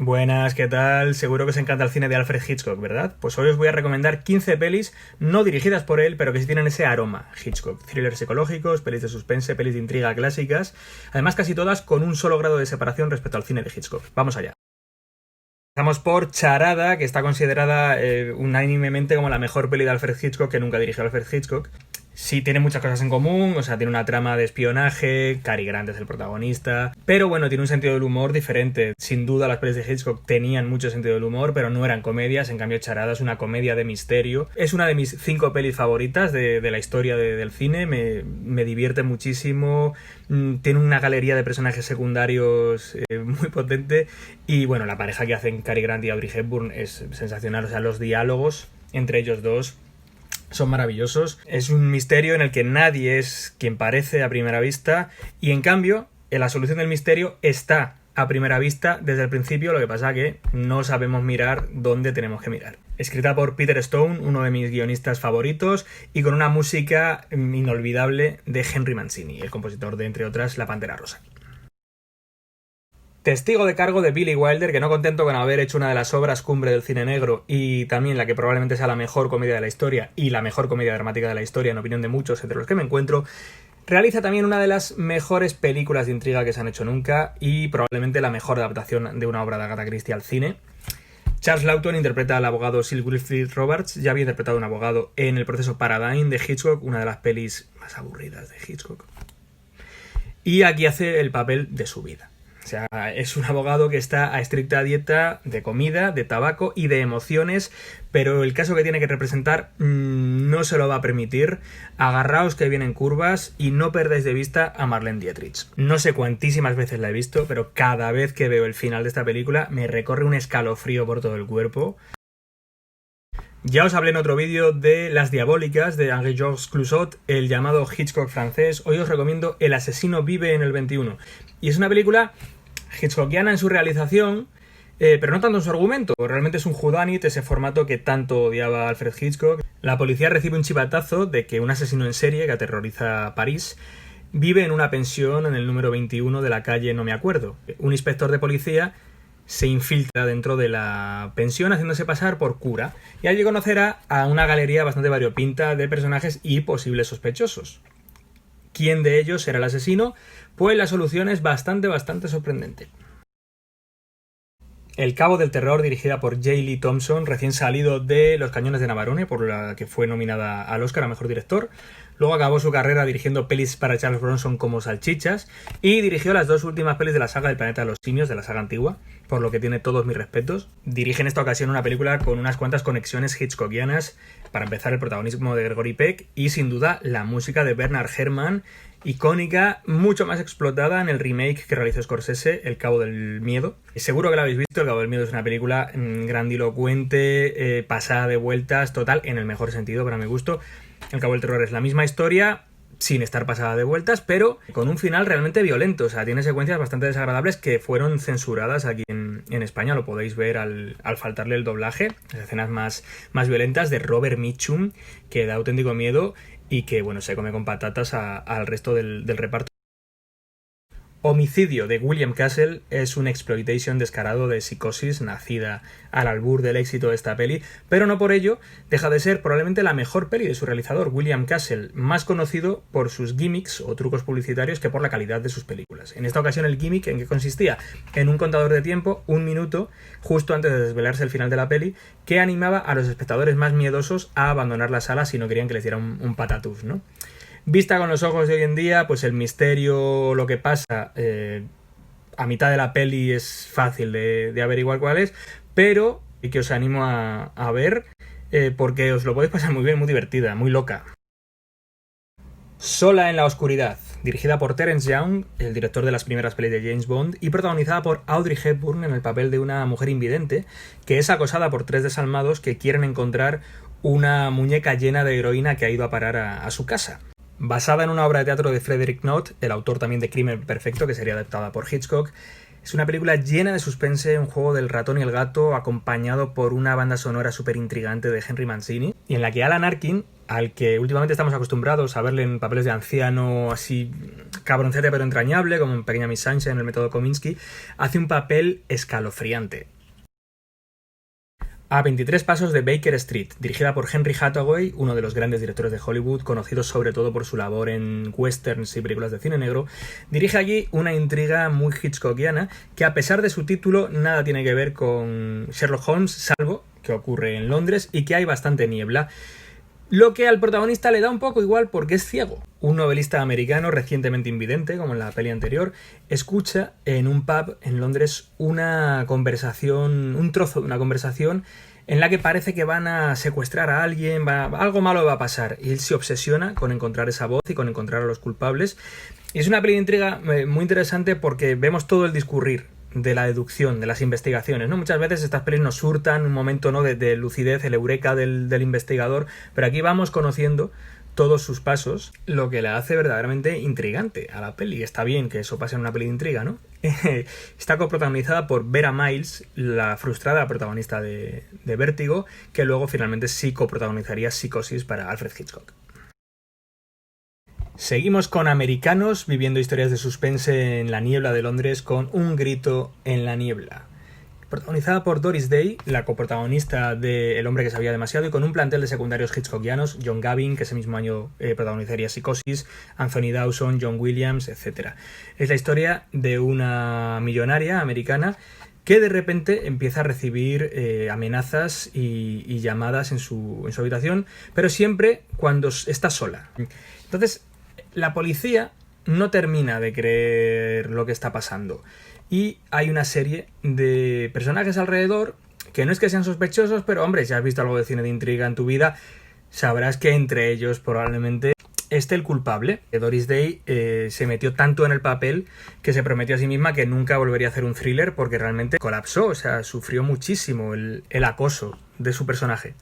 Buenas, ¿qué tal? Seguro que os encanta el cine de Alfred Hitchcock, ¿verdad? Pues hoy os voy a recomendar 15 pelis no dirigidas por él, pero que sí tienen ese aroma Hitchcock. Thrillers psicológicos, pelis de suspense, pelis de intriga clásicas, además casi todas con un solo grado de separación respecto al cine de Hitchcock. Vamos allá. Empezamos por Charada, que está considerada unánimemente como la mejor peli de Alfred Hitchcock que nunca dirigió Alfred Hitchcock. Sí, tiene muchas cosas en común, o sea, tiene una trama de espionaje, Cary Grant es el protagonista, pero bueno, tiene un sentido del humor diferente. Sin duda las pelis de Hitchcock tenían mucho sentido del humor, pero no eran comedias, en cambio Charada es una comedia de misterio. Es una de mis 5 pelis favoritas de la historia del cine, me divierte muchísimo, tiene una galería de personajes secundarios muy potente y bueno, la pareja que hacen Cary Grant y Audrey Hepburn es sensacional, o sea, los diálogos entre ellos dos son maravillosos. Es un misterio en el que nadie es quien parece a primera vista y en cambio la solución del misterio está a primera vista desde el principio, lo que pasa que no sabemos mirar dónde tenemos que mirar. Escrita por Peter Stone, uno de mis guionistas favoritos, y con una música inolvidable de Henry Mancini, el compositor de, entre otras, La Pantera Rosa. Testigo de cargo de Billy Wilder, que no contento con haber hecho una de las obras cumbre del cine negro y también la que probablemente sea la mejor comedia de la historia y la mejor comedia dramática de la historia, en opinión de muchos entre los que me encuentro, realiza también una de las mejores películas de intriga que se han hecho nunca y probablemente la mejor adaptación de una obra de Agatha Christie al cine. Charles Laughton interpreta al abogado Sir Wilfrid Roberts, ya había interpretado a un abogado en El proceso Paradigm de Hitchcock, una de las pelis más aburridas de Hitchcock. Y aquí hace el papel de su vida. O sea, es un abogado que está a estricta dieta de comida, de tabaco y de emociones, pero el caso que tiene que representar no se lo va a permitir. Agarraos que vienen curvas y no perdáis de vista a Marlene Dietrich. No sé cuantísimas veces la he visto, pero cada vez que veo el final de esta película me recorre un escalofrío por todo el cuerpo. Ya os hablé en otro vídeo de Las Diabólicas de Henri-Georges Clouzot, el llamado Hitchcock francés. Hoy os recomiendo El asesino vive en el 21. Y es una película hitchcockiana en su realización, pero no tanto en su argumento. Realmente es un whodunit, ese formato que tanto odiaba Alfred Hitchcock. La policía recibe un chivatazo de que un asesino en serie que aterroriza París vive en una pensión en el número 21 de la calle No me acuerdo. Un inspector de policía se infiltra dentro de la pensión haciéndose pasar por cura y allí conocerá a una galería bastante variopinta de personajes y posibles sospechosos. ¿Quién de ellos será el asesino? Pues la solución es bastante sorprendente. El Cabo del Terror, dirigida por J. Lee Thompson, recién salido de Los Cañones de Navarone, por la que fue nominada al Oscar a Mejor Director. Luego acabó su carrera dirigiendo pelis para Charles Bronson como Salchichas y dirigió las 2 últimas pelis de la saga del Planeta de los Simios, de la saga antigua, por lo que tiene todos mis respetos. Dirige en esta ocasión una película con unas cuantas conexiones hitchcockianas, para empezar el protagonismo de Gregory Peck y sin duda la música de Bernard Herrmann, icónica, mucho más explotada en el remake que realizó Scorsese, El Cabo del Miedo. Seguro que la habéis visto, El Cabo del Miedo es una película grandilocuente, pasada de vueltas, total, en el mejor sentido para mi gusto. El Cabo del Terror es la misma historia, sin estar pasada de vueltas, pero con un final realmente violento. O sea, tiene secuencias bastante desagradables que fueron censuradas aquí en España. Lo podéis ver al faltarle el doblaje. Las escenas más violentas de Robert Mitchum, que da auténtico miedo y que, bueno, se come con patatas al resto del reparto. Homicidio de William Castle es un exploitation descarado de psicosis nacida al albur del éxito de esta peli, pero no por ello deja de ser probablemente la mejor peli de su realizador, William Castle, más conocido por sus gimmicks o trucos publicitarios que por la calidad de sus películas. En esta ocasión el gimmick, ¿en qué consistía? En un contador de tiempo, 1 minuto, justo antes de desvelarse el final de la peli, que animaba a los espectadores más miedosos a abandonar la sala si no querían que les diera un patatús, ¿no? Vista con los ojos de hoy en día, pues el misterio, lo que pasa, a mitad de la peli es fácil de averiguar cuál es, pero que os animo a ver, porque os lo podéis pasar muy bien, muy divertida, muy loca. Sola en la oscuridad, dirigida por Terence Young, el director de las primeras pelis de James Bond, y protagonizada por Audrey Hepburn en el papel de una mujer invidente que es acosada por 3 desalmados que quieren encontrar una muñeca llena de heroína que ha ido a parar a su casa. Basada en una obra de teatro de Frederick Knott, el autor también de Crimen Perfecto, que sería adaptada por Hitchcock, es una película llena de suspense, un juego del ratón y el gato, acompañado por una banda sonora súper intrigante de Henry Mancini, y en la que Alan Arkin al que últimamente estamos acostumbrados a verle en papeles de anciano así cabroncete pero entrañable, como en Pequeña Miss Sunshine en el método Kominsky, hace un papel escalofriante. A 23 pasos de Baker Street, dirigida por Henry Hathaway, uno de los grandes directores de Hollywood, conocido sobre todo por su labor en westerns y películas de cine negro, dirige allí una intriga muy hitchcockiana que, a pesar de su título, nada tiene que ver con Sherlock Holmes, salvo que ocurre en Londres y que hay bastante niebla, lo que al protagonista le da un poco igual porque es ciego. Un novelista americano recientemente invidente, como en la peli anterior, escucha en un pub en Londres una conversación, un trozo de una conversación en la que parece que van a secuestrar a alguien, algo malo va a pasar, y él se obsesiona con encontrar esa voz y con encontrar a los culpables. Y es una peli de intriga muy interesante porque vemos todo el discurrir de la deducción, de las investigaciones, ¿no? Muchas veces estas pelis nos surtan un momento, ¿no?, de lucidez, el eureka del investigador, pero aquí vamos conociendo todos sus pasos, lo que la hace verdaderamente intrigante a la peli. Está bien que eso pase en una peli de intriga, ¿no? Está coprotagonizada por Vera Miles, la frustrada protagonista de Vértigo, que luego finalmente sí coprotagonizaría Psicosis para Alfred Hitchcock. Seguimos con americanos viviendo historias de suspense en la niebla de Londres con Un grito en la niebla. Protagonizada por Doris Day, la coprotagonista de El hombre que sabía demasiado, y con un plantel de secundarios hitchcockianos, John Gavin, que ese mismo año protagonizaría Psicosis, Anthony Dawson, John Williams, etc. Es la historia de una millonaria americana que de repente empieza a recibir amenazas y llamadas en su habitación, pero siempre cuando está sola. Entonces, la policía no termina de creer lo que está pasando y hay una serie de personajes alrededor que no es que sean sospechosos, pero hombre, si has visto algo de cine de intriga en tu vida, sabrás que entre ellos probablemente esté el culpable. Doris Day se metió tanto en el papel que se prometió a sí misma que nunca volvería a hacer un thriller porque realmente colapsó, o sea, sufrió muchísimo el acoso de su personaje.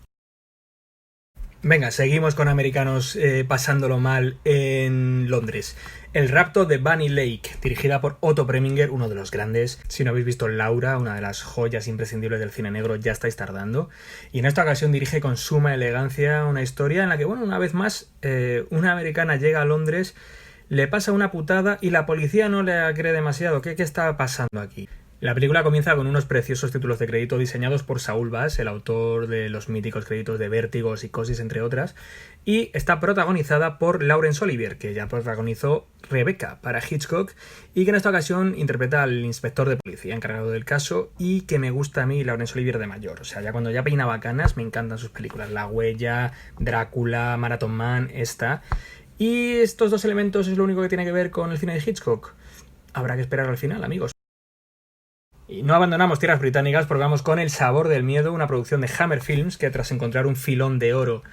Venga, seguimos con americanos pasándolo mal en Londres. El rapto de Bunny Lake, dirigida por Otto Preminger, uno de los grandes. Si no habéis visto Laura, una de las joyas imprescindibles del cine negro, ya estáis tardando. Y en esta ocasión dirige con suma elegancia una historia en la que, bueno, una vez más, una americana llega a Londres, le pasa una putada y la policía no le cree demasiado. ¿Qué está pasando aquí? La película comienza con unos preciosos títulos de crédito diseñados por Saul Bass, el autor de los míticos créditos de Vértigo, Psicosis, entre otras, y está protagonizada por Laurence Olivier, que ya protagonizó Rebecca para Hitchcock y que en esta ocasión interpreta al inspector de policía encargado del caso, y que me gusta a mí Laurence Olivier de mayor. O sea, ya cuando ya peinaba canas me encantan sus películas. La Huella, Drácula, Marathon Man, esta. Y estos dos elementos es lo único que tiene que ver con el cine de Hitchcock. Habrá que esperar al final, amigos. Y no abandonamos tierras británicas porque vamos con El sabor del miedo, una producción de Hammer Films que, tras encontrar un filón de oro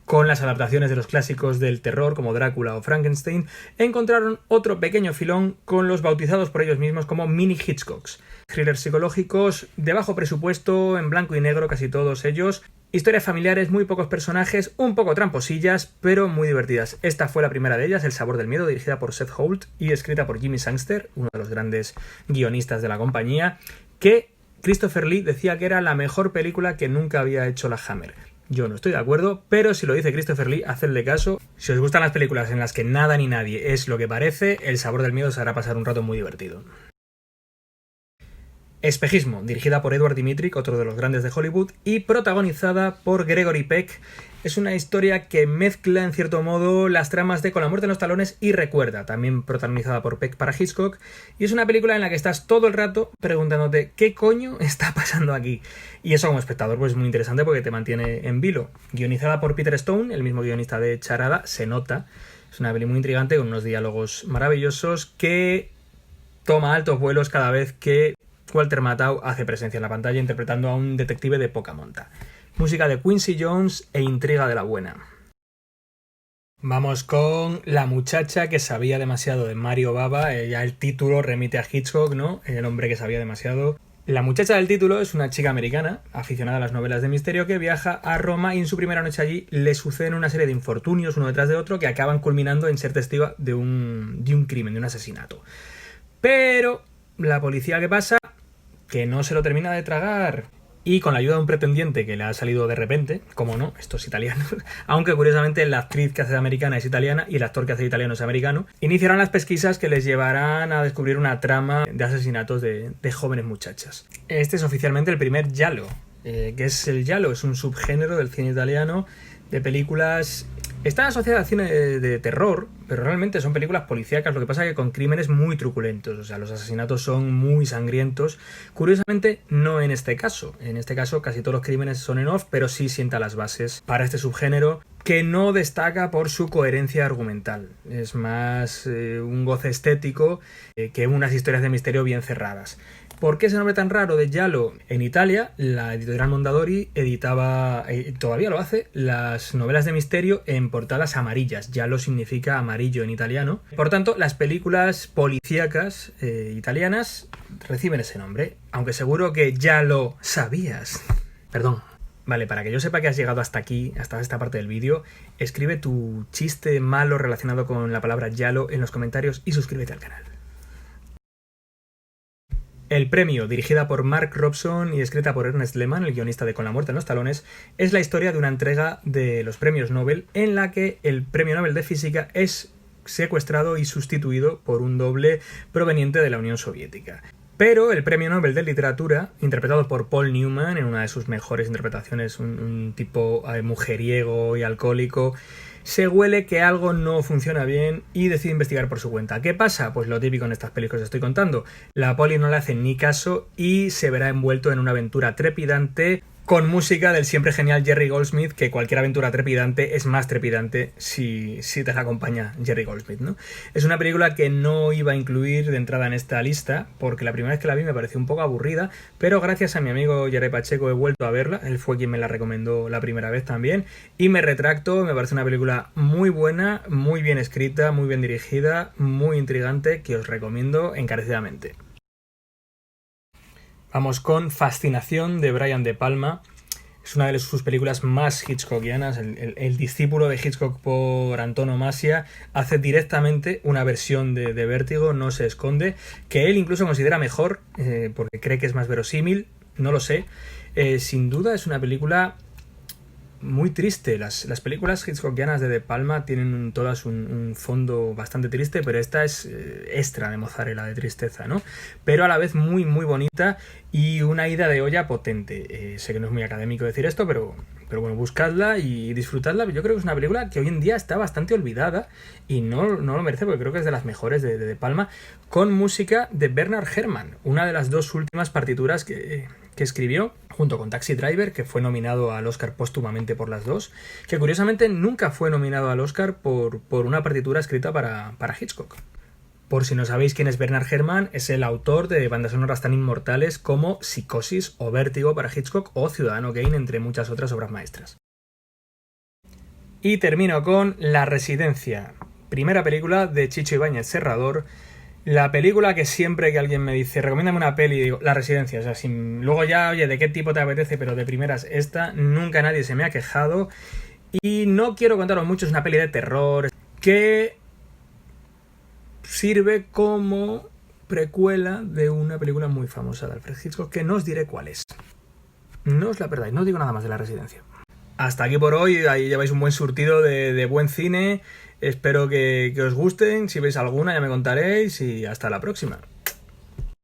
con las adaptaciones de los clásicos del terror como Drácula o Frankenstein, encontraron otro pequeño filón con los bautizados por ellos mismos como Mini Hitchcocks. Thrillers psicológicos de bajo presupuesto, en blanco y negro casi todos ellos, historias familiares, muy pocos personajes, un poco tramposillas, pero muy divertidas. Esta fue la primera de ellas, El sabor del miedo, dirigida por Seth Holt y escrita por Jimmy Sangster, uno de los grandes guionistas de la compañía, que Christopher Lee decía que era la mejor película que nunca había hecho la Hammer. Yo no estoy de acuerdo, pero si lo dice Christopher Lee, hacedle caso. Si os gustan las películas en las que nada ni nadie es lo que parece, El sabor del miedo os hará pasar un rato muy divertido. Espejismo, dirigida por Edward Dmytryk, otro de los grandes de Hollywood, y protagonizada por Gregory Peck. Es una historia que mezcla en cierto modo las tramas de Con la muerte en los talones y Recuerda, también protagonizada por Peck para Hitchcock, y es una película en la que estás todo el rato preguntándote ¿qué coño está pasando aquí? Y eso como espectador pues es muy interesante porque te mantiene en vilo. Guionizada por Peter Stone, el mismo guionista de Charada, se nota. Es una peli muy intrigante con unos diálogos maravillosos que toma altos vuelos cada vez que Walter Matthau hace presencia en la pantalla interpretando a un detective de poca monta. Música de Quincy Jones e intriga de la buena. Vamos con La muchacha que sabía demasiado, de Mario Bava. Ya el título remite a Hitchcock, ¿no? El hombre que sabía demasiado. La muchacha del título es una chica americana, aficionada a las novelas de misterio, que viaja a Roma y en su primera noche allí le suceden una serie de infortunios uno detrás de otro que acaban culminando en ser testigo de un crimen, de un asesinato. Pero la policía, ¿qué pasa? Que no se lo termina de tragar y con la ayuda de un pretendiente que le ha salido de repente, como no, estos italianos, aunque curiosamente la actriz que hace de americana es italiana y el actor que hace de italiano es americano, iniciarán las pesquisas que les llevarán a descubrir una trama de asesinatos de jóvenes muchachas. Este es oficialmente el primer giallo. ¿Qué es el giallo? Es un subgénero del cine italiano de películas. Están asociadas al cine de terror, pero realmente son películas policíacas, lo que pasa es que con crímenes muy truculentos, o sea, los asesinatos son muy sangrientos. Curiosamente, no en este caso. En este caso, casi todos los crímenes son en off, pero sí sienta las bases para este subgénero, que no destaca por su coherencia argumental. Es más un goce estético que unas historias de misterio bien cerradas. ¿Por qué ese nombre tan raro de giallo? En Italia, la editorial Mondadori editaba, todavía lo hace, las novelas de misterio en portadas amarillas. Giallo significa amarillo en italiano. Por tanto, las películas policíacas italianas reciben ese nombre, aunque seguro que ya lo sabías. Perdón. Vale, para que yo sepa que has llegado hasta aquí, hasta esta parte del vídeo, escribe tu chiste malo relacionado con la palabra giallo en los comentarios y suscríbete al canal. El premio, dirigida por Mark Robson y escrita por Ernest Lehman, el guionista de Con la muerte en los talones, es la historia de una entrega de los premios Nobel en la que el premio Nobel de Física es secuestrado y sustituido por un doble proveniente de la Unión Soviética. Pero el premio Nobel de Literatura, interpretado por Paul Newman en una de sus mejores interpretaciones, un tipo mujeriego y alcohólico, se huele que algo no funciona bien y decide investigar por su cuenta. ¿Qué pasa? Pues lo típico en estas películas que os estoy contando. La poli no le hace ni caso y se verá envuelto en una aventura trepidante con música del siempre genial Jerry Goldsmith, que cualquier aventura trepidante es más trepidante si te la acompaña Jerry Goldsmith, ¿no? Es una película que no iba a incluir de entrada en esta lista, porque la primera vez que la vi me pareció un poco aburrida, pero gracias a mi amigo Jerry Pacheco he vuelto a verla, él fue quien me la recomendó la primera vez también, y me retracto, me parece una película muy buena, muy bien escrita, muy bien dirigida, muy intrigante, que os recomiendo encarecidamente. Vamos con Fascinación de Brian De Palma. Es una de sus películas más hitchcockianas. El discípulo de Hitchcock por antonomasia hace directamente una versión de Vértigo, no se esconde, que él incluso considera mejor porque cree que es más verosímil, no lo sé. Sin duda es una película muy triste. Las películas hitchcockianas de De Palma tienen todas un fondo bastante triste, pero esta es extra de mozzarella de tristeza, ¿no? Pero a la vez muy muy bonita y una ida de olla potente. Sé que no es muy académico decir esto, pero bueno, buscadla y disfrutadla. Yo creo que es una película que hoy en día está bastante olvidada y no lo merece, porque creo que es de las mejores de Palma, con música de Bernard Herrmann, una de las dos últimas partituras que escribió, junto con Taxi Driver, que fue nominado al Oscar póstumamente por las dos, que curiosamente nunca fue nominado al Oscar por una partitura escrita para Hitchcock. Por si no sabéis quién es Bernard Herrmann, es el autor de bandas sonoras tan inmortales como Psicosis o Vértigo para Hitchcock o Ciudadano Kane, entre muchas otras obras maestras. Y termino con La Residencia, primera película de Chicho Ibáñez Serrador. La película que siempre que alguien me dice recomiéndame una peli, digo La Residencia, o sea, luego ya, oye, ¿de qué tipo te apetece? Pero de primeras esta, nunca nadie se me ha quejado y no quiero contaros mucho, es una peli de terror que sirve como precuela de una película muy famosa de Alfred Hitchcock, que no os diré cuál es. No os la perdáis, no os digo nada más de La Residencia. Hasta aquí por hoy, ahí lleváis un buen surtido de buen cine. Espero que os gusten, si veis alguna ya me contaréis y hasta la próxima.